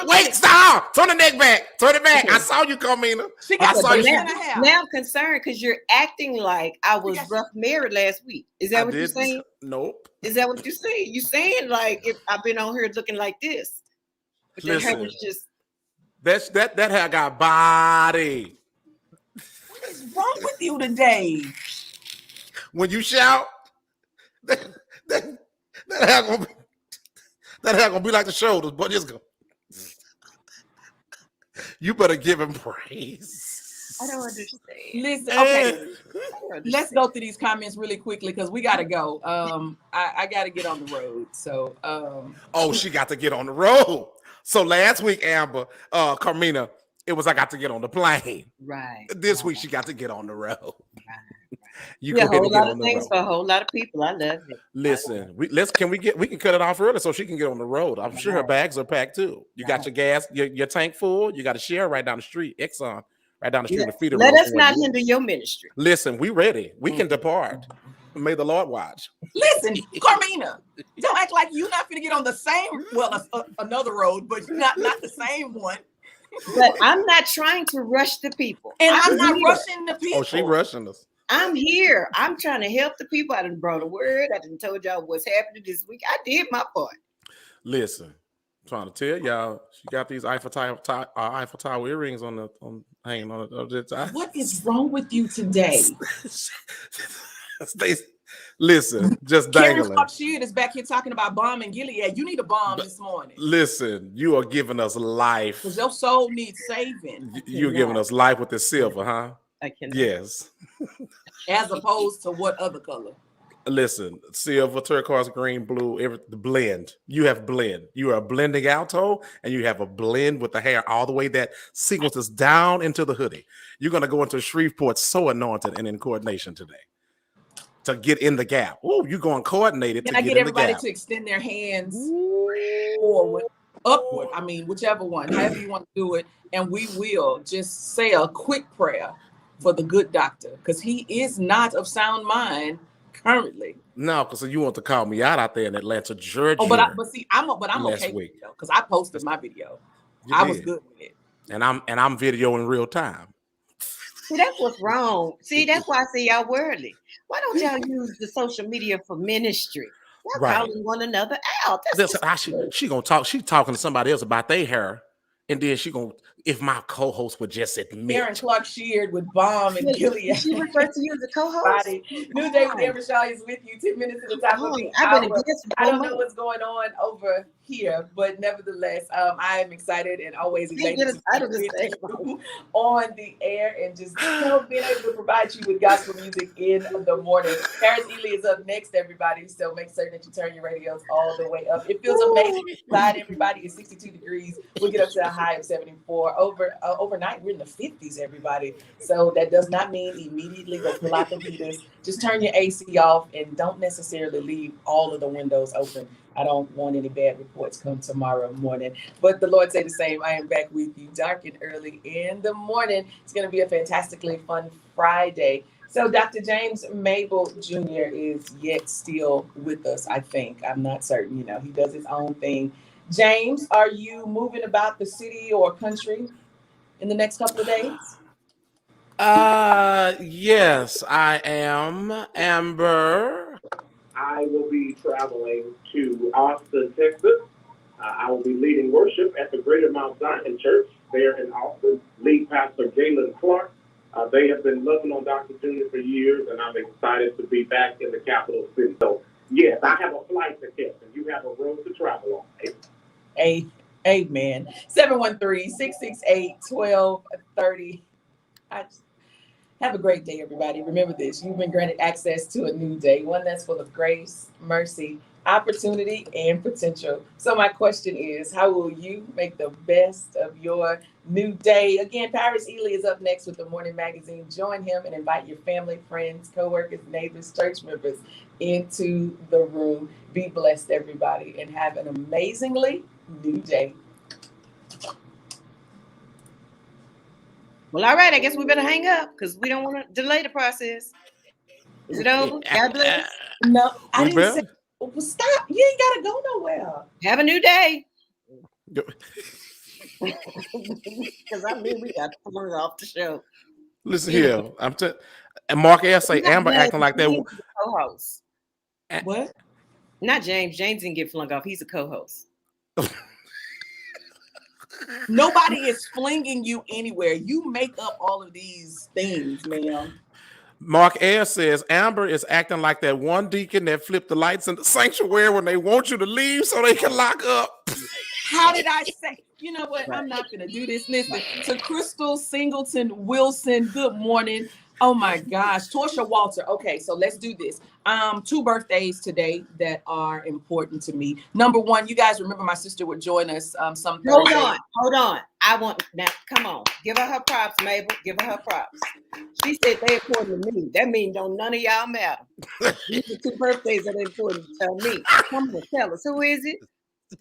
Wait, stop! Turn the neck back. Turn it back. I saw you, Carmina. I saw you. Now I'm concerned because you're acting like I was rough married last week. Is that what you're saying? Nope. Is that what you're saying? You're saying like if I've been on here looking like this, but your hair was just. That hair got body. What is wrong with you today? When you shout, that hair gonna be. That hair gonna be like the shoulders, but just go. You better give him praise. I don't understand. Listen, okay. Let's go through these comments really quickly because we gotta go. I gotta get on the road. So oh, she got to get on the road. So last week, Amber, Carmina, it was I got to get on the plane. Right. This week she got to get on the road. Right. You go ahead and get on the road. For a whole lot of people. I love it. Listen, we can cut it off early so she can get on the road. I'm sure her bags are packed too. You got your gas, your tank full. You got a share right down the street, Exxon, right down the street. Let us not hinder your ministry. Listen, we ready. We can depart. May the Lord watch. Listen, Carmina, don't act like you're not going to get on the same, another road, but not the same one. But I'm not trying to rush the people. And I'm not rushing the people. Oh, she rushing us. I'm here. I'm trying to help the people. I done brought a word. I done told y'all what's happening this week. I did my part. Listen, I'm trying to tell y'all, she got these Eiffel Tower earrings hanging on the. What is wrong with you today? Listen, just dangling. Karen Sheard is back here talking about bomb and Gilead. You need a bomb this morning. Listen, you are giving us life. Because your soul needs saving. You're giving us life with the silver, huh? I can. Yes. As opposed to what other color? Listen, silver, turquoise, green, blue, the blend. You have blend. You are blending alto, and you have a blend with the hair all the way that sequences down into the hoodie. You're going to go into Shreveport so anointed and in coordination today to get in the gap. Oh, you're going coordinated. Can I get everybody to extend their hands forward, upward? I mean, whichever one, however you want to do it. And we will just say a quick prayer for the good doctor because he is not of sound mind currently. No, because you want to call me out there in Atlanta, Georgia. Oh, but I'm okay with it because I posted my video. I was good with it, and I'm videoing real time. See, that's what's wrong. See, that's why I say y'all worldly. Why don't y'all use the social media for ministry? Y'all calling one another out. She gonna talk. She talking to somebody else about their hair, and then she gonna. If my co-host would just admit. Karen Clark Sheard with Bomb and Gilead. She referred to you as a co-host. New Day with Amber Shaw is with you 10 minutes at the top of the hour. I don't know what's going on over here, but nevertheless, I am excited and always elated to be on the air and just being able to provide you with gospel music in the morning. Paris Ely is up next, everybody, so make certain that you turn your radios all the way up. It feels amazing inside, everybody. It's 62 degrees. We'll get up to a high of 74. Overnight, we're in the 50s, everybody. So that does not mean immediately go pull out the heaters. Just turn your AC off and don't necessarily leave all of the windows open. I don't want any bad reports come tomorrow morning. But the Lord say the same. I am back with you dark and early in the morning. It's going to be a fantastically fun Friday. So Dr. James Mable Jr. is yet still with us, I think. I'm not certain. You know, he does his own thing. James, are you moving about the city or country in the next couple of days? Yes, I am. Amber. I will be traveling to Austin, Texas. I will be leading worship at the Greater Mount Zion Church there in Austin. Lead Pastor Galen Clark. They have been loving on Dr. Jr. for years, and I'm excited to be back in the capital city. So, yes, I have a flight to catch, and you have a road to travel on. Amen. 713-668-1230. Have a great day, everybody. Remember this. You've been granted access to a new day, one that's full of grace, mercy, opportunity, and potential. So my question is, how will you make the best of your new day? Again, Paris Ely is up next with the Morning Magazine. Join him and invite your family, friends, coworkers, neighbors, church members into the room. Be blessed, everybody, and have an amazingly new day. Well, all right. I guess we better hang up because we don't want to delay the process. Is it over? God bless. No, I didn't say. Well, stop. You ain't got to go nowhere. Have a new day. Because I mean, we got to pull her off the show. Listen here. And Mark S. say Amber acting like that. Co-host. What? Not James. James didn't get flung off. He's a co-host. Nobody is flinging you anywhere. You make up all of these things, ma'am. Mark Ayers says Amber is acting like that one deacon that flipped the lights in the sanctuary when they want you to leave so they can lock up. How did I say? You know what? I'm not gonna do this. Listen, to Crystal Singleton Wilson, good morning. Oh my gosh, Torsha Walter. Okay, so let's do this. 2 birthdays today that are important to me. Number 1, you guys remember my sister would join us some Thursday. Hold on. I want now. Come on, give her props, Mable. Give her props. She said they important to me. That means don't none of y'all matter. These are 2 birthdays that are important to me. Come on, tell us who is it?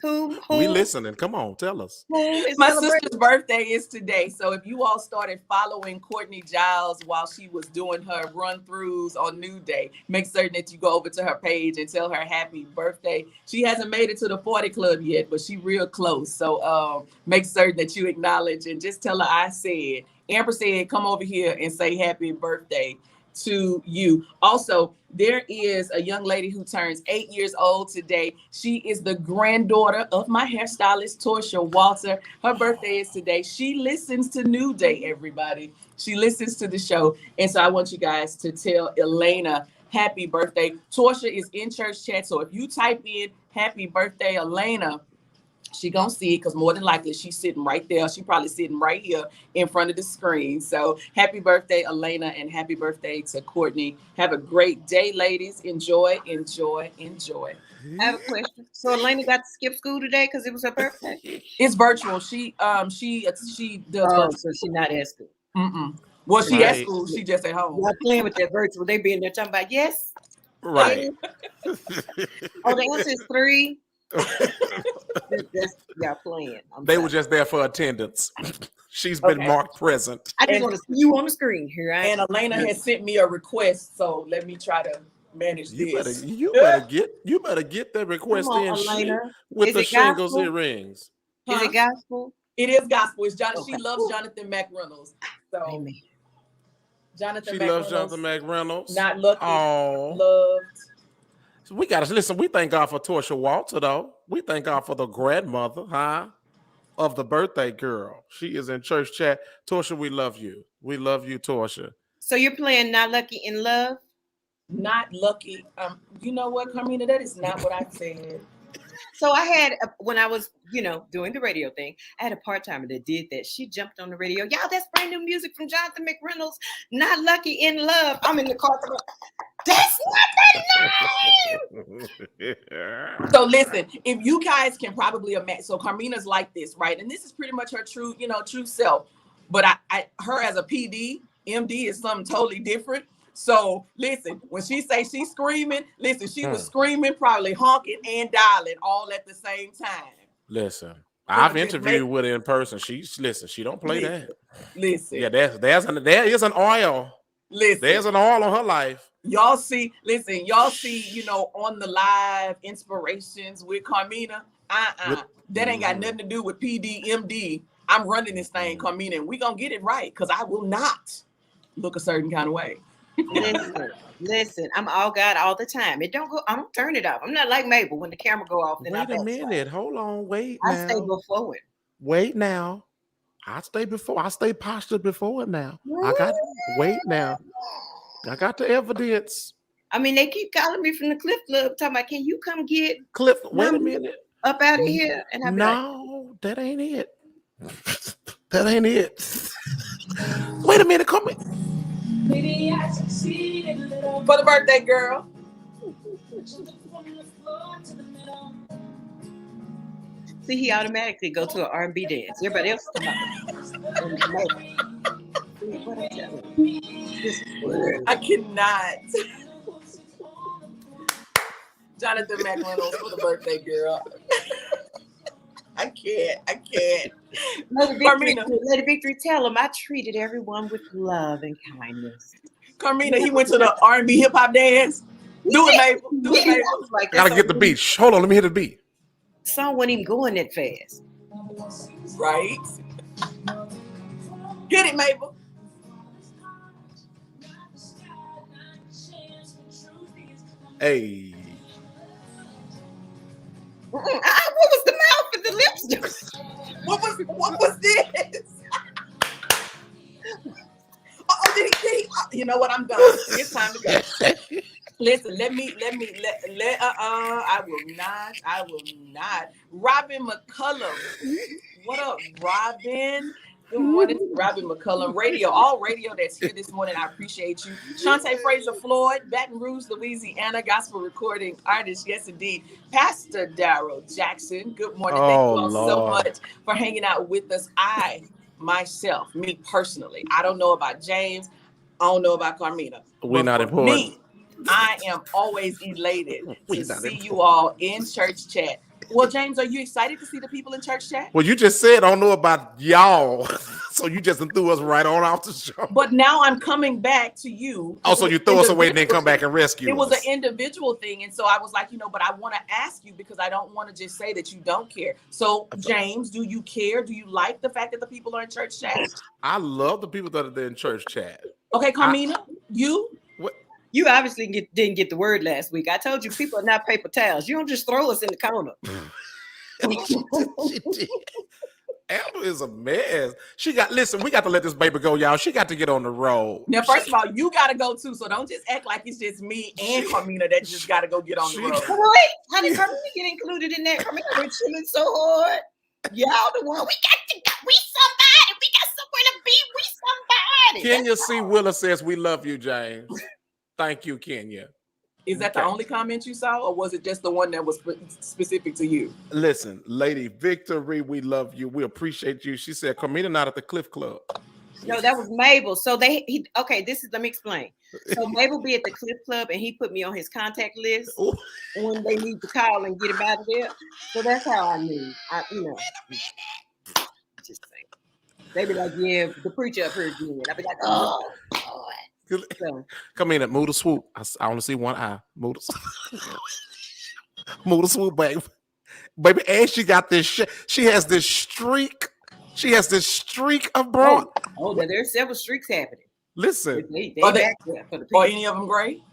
Who? We listening. Come on, tell us. My sister's birthday is today. So if you all started following Courtney Giles while she was doing her run-throughs on New Day, make certain that you go over to her page and tell her happy birthday. She hasn't made it to the 40 Club yet, but she real close. So make certain that you acknowledge and just tell her I said. Amber said, come over here and say happy birthday to you. Also, there is a young lady who turns 8 years old today. She is the granddaughter of my hairstylist, Torsha Walter. Her birthday is today. She listens to New Day, everybody. She listens to the show. And so I want you guys to tell Elena happy birthday. Torsha is in church chat. So if you type in happy birthday, Elena, she gonna see it because more than likely she's sitting right there. She probably sitting right here in front of the screen. So happy birthday, Elena, and happy birthday to Courtney. Have a great day, ladies. Enjoy, enjoy, enjoy. I have a question. So Elena got to skip school today because it was her birthday? It's virtual. She does virtual. So she's not at school. Well, she at school. She just at home. Not playing with that virtual. They be in there talking about yes. Right. Oh, the answer is 3. That's y'all playing. They were just there for attendance. She's been marked present. I just want to see you on the screen here. And Elena has sent me a request, so let me try to manage this. You better get that request in, Elena. with the shingles earrings. Is it gospel? It is gospel. It's She loves Jonathan McReynolds. So Amen. Jonathan She McReynolds, loves Jonathan McReynolds. Not lucky. Oh, loved. So we gotta listen. We thank God for Torsha Walter, though. We thank God for the grandmother, of the birthday girl. She is in church chat. Torsha, we love you. We love you, Torsha. So you're playing Not Lucky in Love? Not lucky. You know what, Carmina? That is not what I said. So I had, when I was, doing the radio thing, I had a part-timer that did that. She jumped on the radio. Y'all, that's brand new music from Jonathan McReynolds. Not Lucky in Love. I'm in the car. That's not that name. So listen, if you guys can probably imagine, so Carmina's like this, right? And this is pretty much her true self. But her as a PD, MD is something totally different. So listen, when she say she's screaming, listen, she was screaming, probably honking and dialing all at the same time. Listen, I've interviewed with her in person. She don't play that. Listen. Yeah, there is an oil. Listen. There's an oil on her life. Y'all see, on the live inspirations with Carmina. That ain't got nothing to do with PD, MD. I'm running this thing, Carmina, and we gonna get it right because I will not look a certain kind of way. Listen, I'm all God all the time. I don't turn it off. I'm not like Mable when the camera go off. Wait a minute. Hold on. Wait. I stay before it. Wait now. I stay postured before it now. Wait now. I got the evidence. I mean, they keep calling me from the Cliff Club talking about, can you come get Cliff? Wait a minute. Up out of here. And I'm that ain't it. That ain't it. Wait a minute. Come in. Maybe I succeeded a little. For the birthday girl. See, he automatically go to an R&B dance. Everybody else come out. I cannot. Jonathan McReynolds for the birthday girl. I can't. Lady Victory, tell him I treated everyone with love and kindness. Carmina, he went to the R&B hip hop dance. Do it, Mable. Do it, Mable. Like, gotta get the beat. Hold on, let me hit the beat. The song wasn't even going that fast. Right? Hit it, Mable. Hey. What was the mouth and the lips? What was this? Did he? You know what? I'm done. It's time to go. Listen, I will not. Robin McCullum. What up, Robin? Good morning, Robin McCullum. All radio that's here this morning. I appreciate you. Shantae Fraser Floyd, Baton Rouge, Louisiana, gospel recording artist. Yes, indeed. Pastor Darrell Jackson. Good morning. Thank you all so much for hanging out with us. Me personally, I don't know about James. I don't know about Carmina. We're not important. I am always elated to see you all in church chat. Well, James, are you excited to see the people in church chat? Well, you just said I don't know about y'all, so you just threw us right on off the show. But now I'm coming back to you. Also, you throw us away and then come back and rescue us. It was an individual thing, and so I was like, but I want to ask you because I don't want to just say that you don't care. So, James, do you care? Do you like the fact that the people are in church chat? I love the people that are in church chat. Okay, Carmina, you? What? You obviously didn't get the word last week. I told you people are not paper towels. You don't just throw us in the corner. Amber is a mess. Listen, we got to let this baby go, y'all. She got to get on the road. Now, first of all, you got to go too. So don't just act like it's just me and Carmina that just got to go get on the road. Wait, how did Carmina get included in that? Carmina, we're chilling so hard. Y'all the one. We got to go. We somebody. We got somewhere to be. We somebody. Kenya C. Willa says, we love you, James. Thank you, Kenya. Is that the only comment you saw, or was it just the one that was specific to you? Listen, Lady Victory, we love you. We appreciate you. She said, Carmina not at the Cliff Club. No, that was Mable. So let me explain. So Mable be at the Cliff Club, and he put me on his contact list when they need to call and get him out of there. So that's how I knew. Just saying. They be like, yeah, the preacher up here again. I be like, oh, Lord. So, come in at Move the Swoop. I only see one eye. Move the Swoop, baby. Baby, and she got this. She has this streak. She has this streak of broad. Oh, there's several streaks happening. Listen, are any of them gray?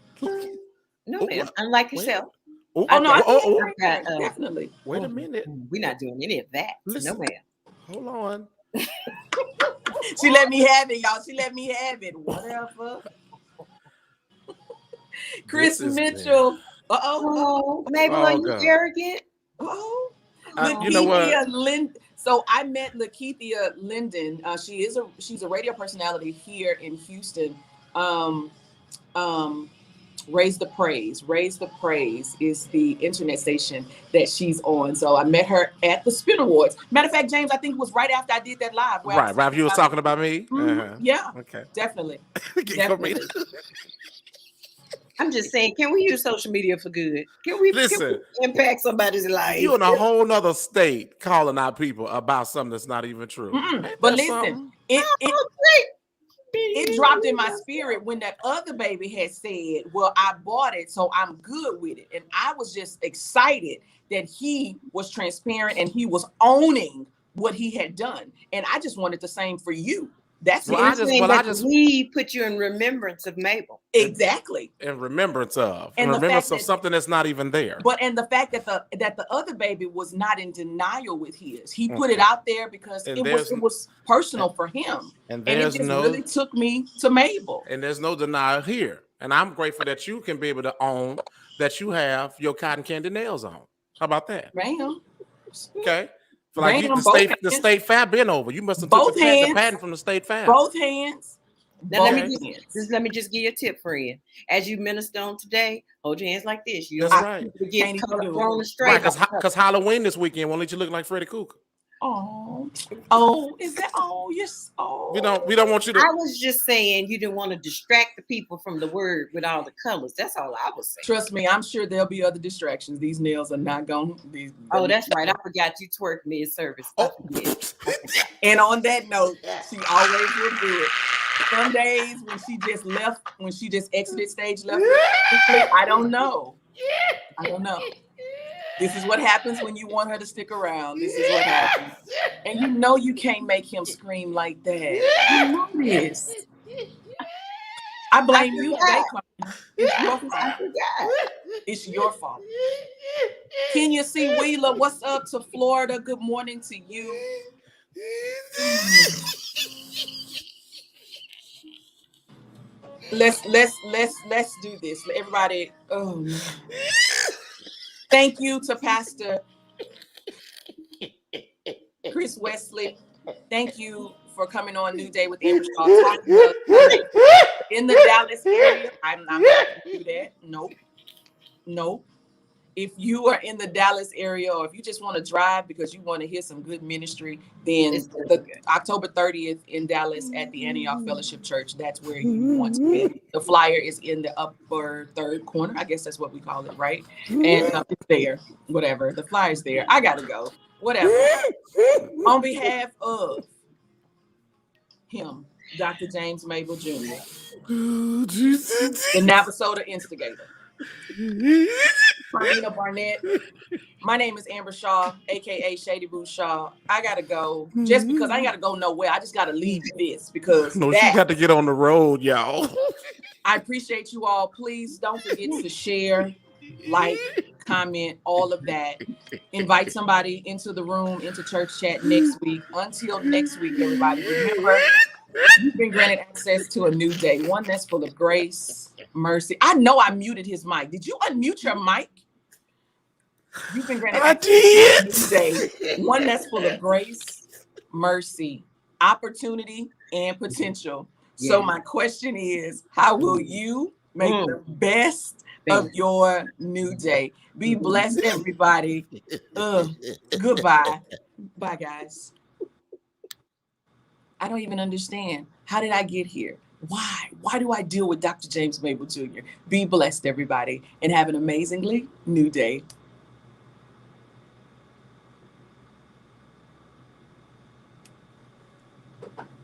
No, ma'am. Unlike yourself. Definitely. Wait a minute. We're not doing any of that. Listen, no, ma'am. Hold on. She let me have it, y'all. She let me have it. Whatever. Chris Mitchell. Mabel, are you arrogant? You know what? So I met Lakeithia Linden. She's a radio personality here in Houston. Raise the Praise. Raise the Praise is the internet station that she's on. So I met her at the Spin Awards. Matter of fact, James, I think it was right after I did that live. Right, you was talking about me? Mm-hmm. Yeah. Okay. Definitely. I'm just saying, can we use social media for good? Can we impact somebody's life? You in a whole nother state calling out people about something that's not even true. But listen, it dropped in my spirit when that other baby had said, well, I bought it, so I'm good with it. And I was just excited that he was transparent and he was owning what he had done. And I just wanted the same for you. That's we put you in remembrance of Mable. Exactly. In remembrance of something that's not even there. And the fact that the other baby was not in denial with his. He put it out there because it was personal for him. And it just really took me to Mable. And there's no denial here. And I'm grateful that you can be able to own that you have your cotton candy nails on. How about that? Bam. Okay. Like the state fab been over. You must have took the patent from the state fab. Both hands. Now let me just give you a tip, friend. As you minister on today, hold your hands like this. That's right. Because Halloween this weekend won't let you look like Freddy Krueger. Is that? Yes. We don't want you to. I was just saying you didn't want to distract the people from the word with all the colors. That's all I was saying. Trust me, I'm sure there'll be other distractions. These nails are not going. That's right. I forgot you twerk mid-service. And on that note, she always was good. Some days when she just exited stage left, I don't know. This is what happens when you want her to stick around. This is what happens. And you can't make him scream like that. You know this. I blame you today, It's your fault. Kenya C. Wheeler, what's up to Florida? Good morning to you. Let's do this. Everybody, oh man. Thank you to Pastor Chris Wesley. Thank you for coming on New Day with Amber Shaw, talking to us in the Dallas area. I'm not going to do that. Nope. If you are in the Dallas area, or if you just want to drive because you want to hear some good ministry, then the October 30th in Dallas at the Antioch Fellowship Church, that's where you want to be. The flyer is in the upper third corner. I guess that's what we call it, right? And it's there, whatever. The flyer's there. I got to go, whatever. On behalf of him, Dr. James Mable Jr., the Navasota instigator, Carmina Barnett. My name is Amber Shaw, aka Shady Boo Shaw. I gotta go. Just because I ain't gotta go nowhere, I just gotta leave this because she got to get on the road, y'all. I appreciate you all. Please don't forget to share, like, comment, all of that. Invite somebody into the room, into church chat next week. Until next week, everybody, remember, you've been granted access to a new day, one that's full of grace, mercy. I know I muted his mic. Did you unmute your mic? You've been granted access to a new day, one that's full of grace, mercy, opportunity, and potential. Yeah. So my question is, how will you make the best of your new day? Be blessed, everybody. Goodbye. Bye, guys. I don't even understand. How did I get here? Why? Why do I deal with Dr. James Mable Jr.? Be blessed, everybody, and have an amazingly new day.